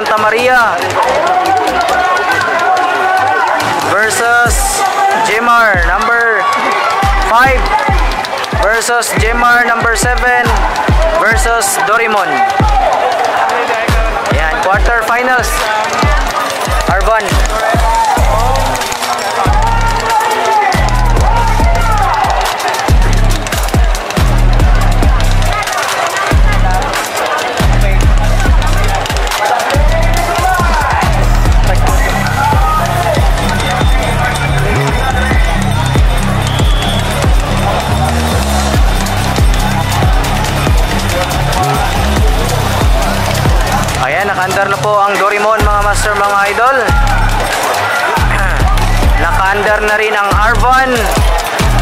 Santa Maria versus Jmar number 5 versus Jmar number 7 versus Dorimon. Ayan, quarterfinals. Arvan. Naka-under na po ang Dorimon mga master, mga idol. Naka-under na rin ang Arvan.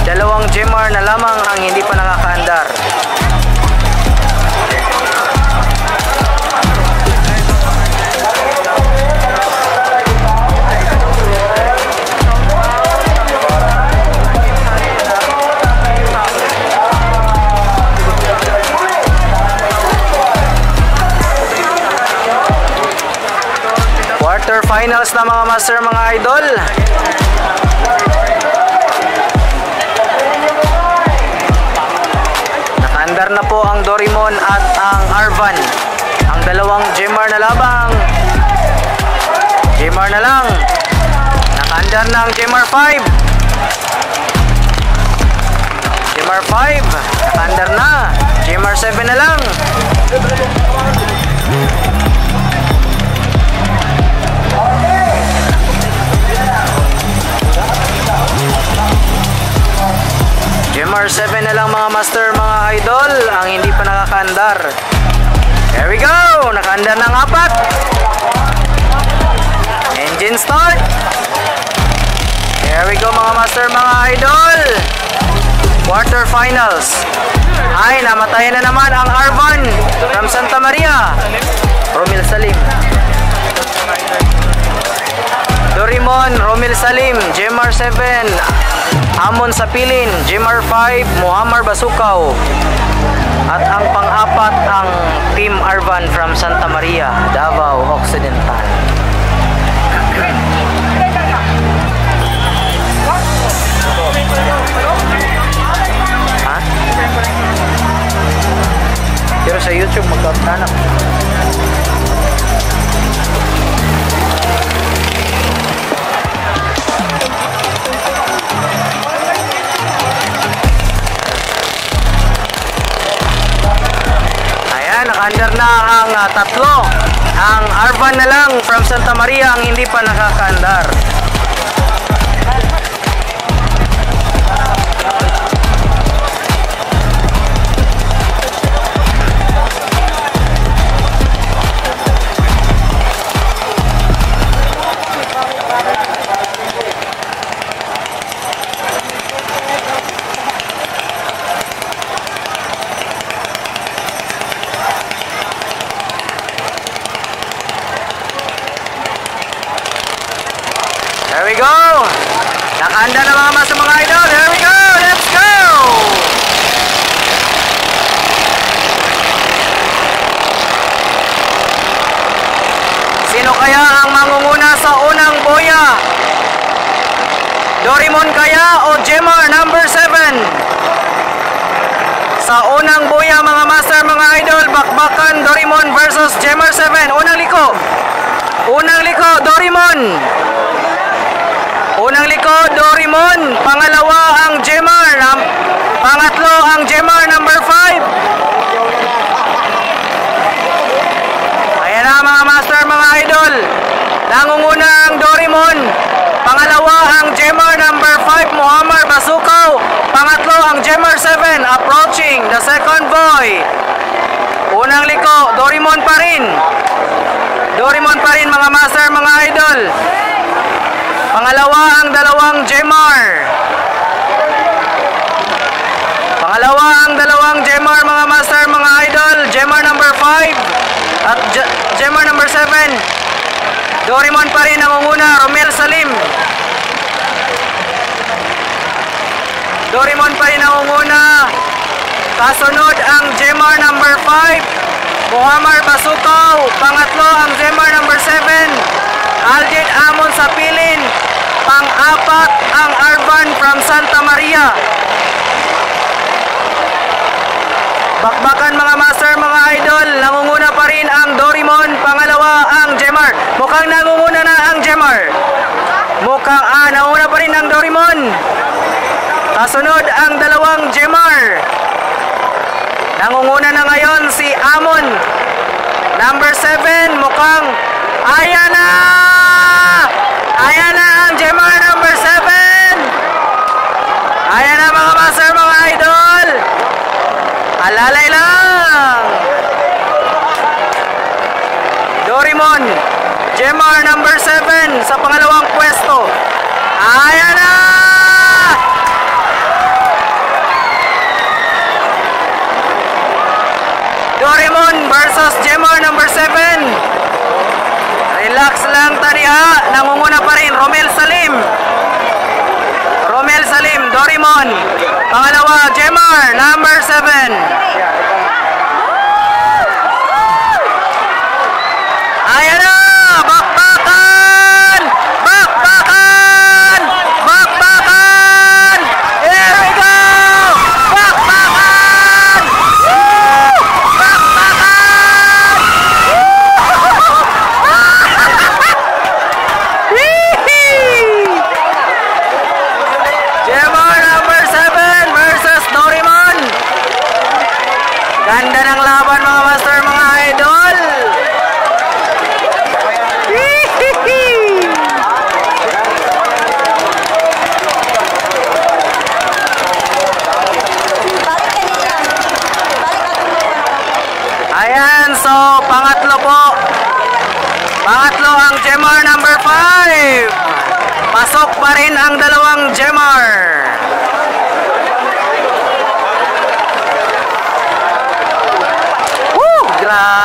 Dalawang Jmar na lamang ang hindi pa nakaka-under. Quarterfinals na mga master, mga idol. Naka-under na po ang Dorimon at ang Arvan. Ang dalawang Jmar na labang. Jmar na lang. Naka-under na ang Jmar 5. Jmar 5. Naka-under na. Jmar 7 na lang. Jmar 7 na lang mga master, mga idol, ang hindi pa nakaka-andar. There we go! Naka-andar ng 4. Engine start. There we go mga master, mga idol. Quarterfinals. Ay, namatayan na naman ang Arvan from Santa Maria. Romil Salim. Dorimon, Romil Salim, Jmar 7, Amon Sapilin, Jmar 5, Muhammad Basukaw. At ang pang-apat ang Team Arvan from Santa Maria, Davao Occidental. Ha? Pero sa YouTube magkakanak. Naka-under na ang tatlo. Ang Arvan na lang from Santa Maria ang hindi pa nakaka-andar. There we go! Naka-anda na mga mas mga idol. There we go! Let's go! Sino kaya ang mangunguna sa unang boya? Dorimon kaya o Jmar number 7? Sa unang boya mga master, mga idol, bakbakan Dorimon versus Jmar 7. Unang liko. Unang liko, Dorimon. Unang liko, Dorimon. Pangalawa ang Jmar. Pangatlo ang Jmar number 5. Ayan na mga master, mga idol. Nangunguna ang Dorimon. Pangalawa ang Jmar number 5, Muhammad Basukaw. Pangatlo ang Jmar 7, approaching the second boy. Unang liko, Dorimon pa rin. Dorimon pa rin mga master, mga idol. Pangalawa ang dalawang Jmar. Pangalawa ang dalawang Jmar mga master, mga idol. Jmar number 5 at Jmar number 7. Dorimon pa rin ang una, Romel Salim. Dorimon pa rin ang una. Kasunod ang Jmar number 5, Muhammad Basukaw. Pangatlo ang Jmar number 7, Pang-apat ang Arvan from Santa Maria. Bakbakan mga master, mga idol. Nangunguna pa rin ang Dorimon. Pangalawa ang Jemar. Mukhang nangunguna na ang Jemar. Mukhang nangunguna pa rin ang Dorimon. Kasunod ang dalawang Jemar. Nangunguna na ngayon si Amon. Number 7, mukhang ayan na! Ayan na ang Jemar number 7. Ayan na mga master, mga idol. Alalay lang. Dorimon, Jemar number 7 sa pangalawang pwesto. Ayan na! Dorimon versus Jemar number 7. Relax lang taniha. Nangunguna pa rin Romel Salim. Romel Salim, Dorimon. Pangalawa, Jemar number 7. Ayan na! Bakbakan! Bakbakan! Bakbakan! Here we go! Bakbakan! Bakbakan! Jemar number 7 versus Dorimon. Ganda ng laban mga master, mga idol. Ayan, so pangatlo po. Pangatlo ang Jemar number 5. Pasok pa rin ang dalawang Jemar. Woo! Grabe.